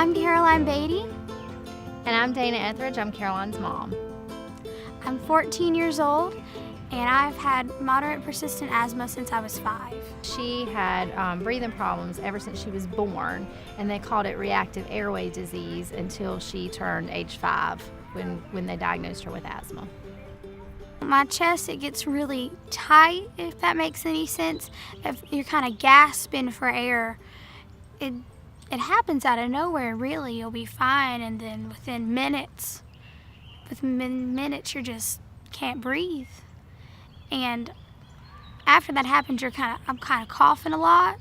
I'm Caroline Beatty. And I'm Dana Etheridge. I'm Caroline's mom. I'm 14 years old, and I've had moderate persistent asthma since I was 5. She had breathing problems ever since she was born, and they called it reactive airway disease until she turned age 5 when they diagnosed her with asthma. My chest, it gets really tight, if that makes any sense. If you're kind of gasping for air, it happens out of nowhere, really. You'll be fine, and then within minutes you just can't breathe. And after that happens, I'm kind of coughing a lot.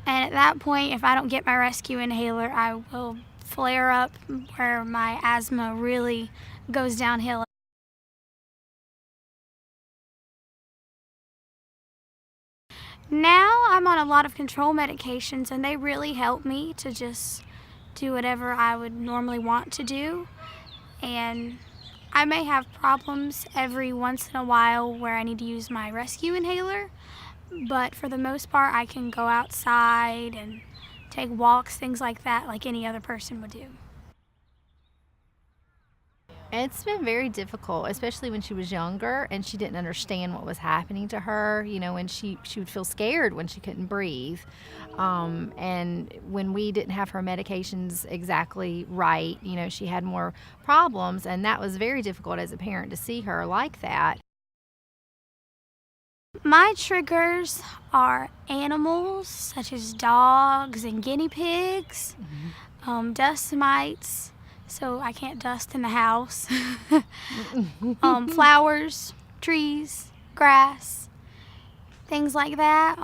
And at that point, if I don't get my rescue inhaler, I will flare up where my asthma really goes downhill. Now I'm on a lot of control medications, and they really help me to just do whatever I would normally want to do. And I may have problems every once in a while where I need to use my rescue inhaler, but for the most part I can go outside and take walks, things like that, like any other person would do. It's been very difficult, especially when she was younger and she didn't understand what was happening to her, and she would feel scared when she couldn't breathe. And when we didn't have her medications exactly right, she had more problems, and that was very difficult as a parent to see her like that. My triggers are animals such as dogs and guinea pigs, dust mites, so I can't dust in the house, flowers, trees, grass, things like that.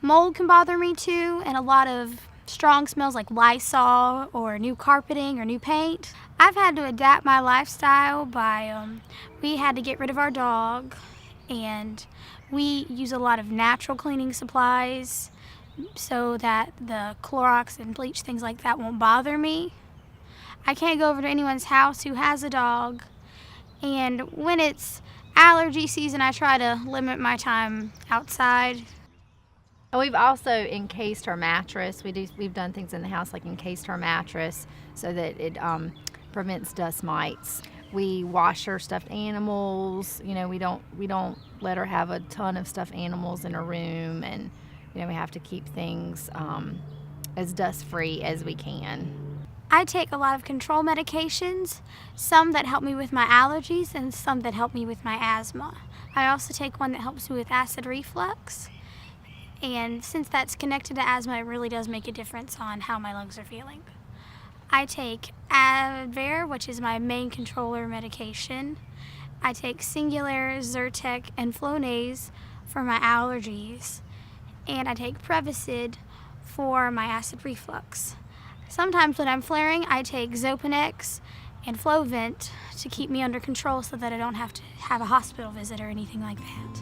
Mold can bother me too, and a lot of strong smells like Lysol or new carpeting or new paint. I've had to adapt my lifestyle by, we had to get rid of our dog, and we use a lot of natural cleaning supplies so that the Clorox and bleach, things like that, won't bother me. I can't go over to anyone's house who has a dog, and when it's allergy season, I try to limit my time outside. And we've also encased her mattress. We've done things in the house like encased her mattress so that it prevents dust mites. We wash her stuffed animals. We don't let her have a ton of stuffed animals in her room, and we have to keep things as dust free as we can. I take a lot of control medications, some that help me with my allergies and some that help me with my asthma. I also take one that helps me with acid reflux, and since that's connected to asthma, it really does make a difference on how my lungs are feeling. I take Advair, which is my main controller medication. I take Singulair, Zyrtec, and Flonase for my allergies, and I take Prevacid for my acid reflux. Sometimes when I'm flaring, I take Zopanex and Flovent to keep me under control so that I don't have to have a hospital visit or anything like that.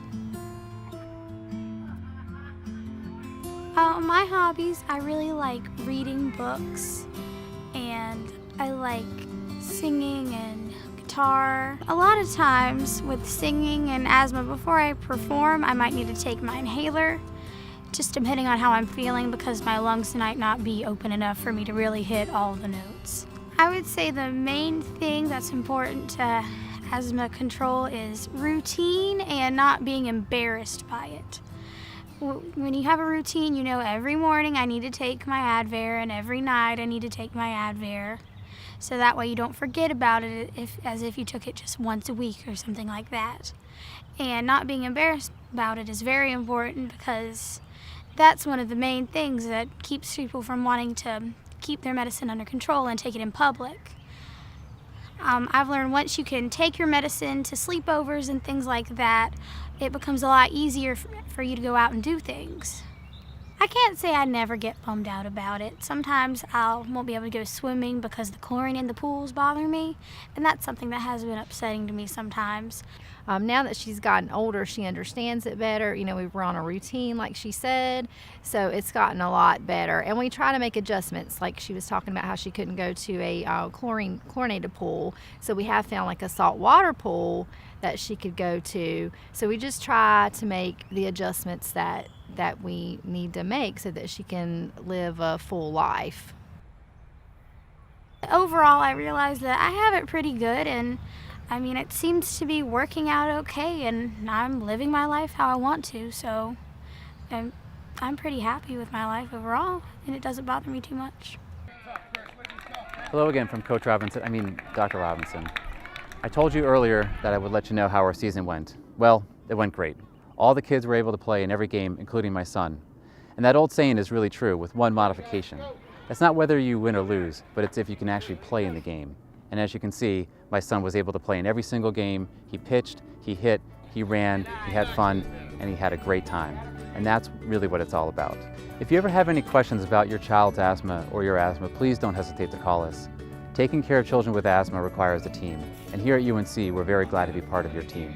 My hobbies, I really like reading books, and I like singing and guitar. A lot of times with singing and asthma, before I perform, I might need to take my inhaler, just depending on how I'm feeling, because my lungs might not be open enough for me to really hit all the notes. I would say the main thing that's important to asthma control is routine and not being embarrassed by it. When you have a routine, every morning I need to take my Advair, and every night I need to take my Advair. So that way you don't forget about it as if you took it just once a week or something like that. And not being embarrassed about it is very important, because that's one of the main things that keeps people from wanting to keep their medicine under control and take it in public. I've learned once you can take your medicine to sleepovers and things like that, it becomes a lot easier for you to go out and do things. I can't say I never get bummed out about it. Sometimes I won't be able to go swimming because the chlorine in the pools bother me, and that's something that has been upsetting to me sometimes. Now that she's gotten older, she understands it better. We were on a routine, like she said, so it's gotten a lot better. And we try to make adjustments, like she was talking about how she couldn't go to a chlorinated pool. So we have found like a saltwater pool that she could go to. So we just try to make the adjustments that we need to make so that she can live a full life. Overall, I realized that I have it pretty good, and I mean, it seems to be working out okay, and I'm living my life how I want to, so I'm pretty happy with my life overall, and it doesn't bother me too much. Hello again from Coach Robinson, Dr. Robinson. I told you earlier that I would let you know how our season went. Well, it went great. All the kids were able to play in every game, including my son. And that old saying is really true, with one modification. It's not whether you win or lose, but it's if you can actually play in the game. And as you can see, my son was able to play in every single game. He pitched, he hit, he ran, he had fun, and he had a great time. And that's really what it's all about. If you ever have any questions about your child's asthma or your asthma, please don't hesitate to call us. Taking care of children with asthma requires a team, and here at UNC, we're very glad to be part of your team.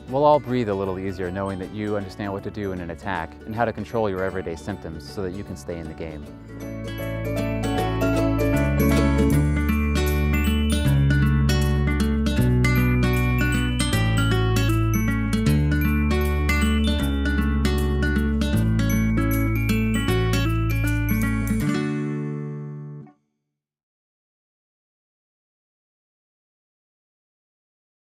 We'll all breathe a little easier knowing that you understand what to do in an attack and how to control your everyday symptoms so that you can stay in the game.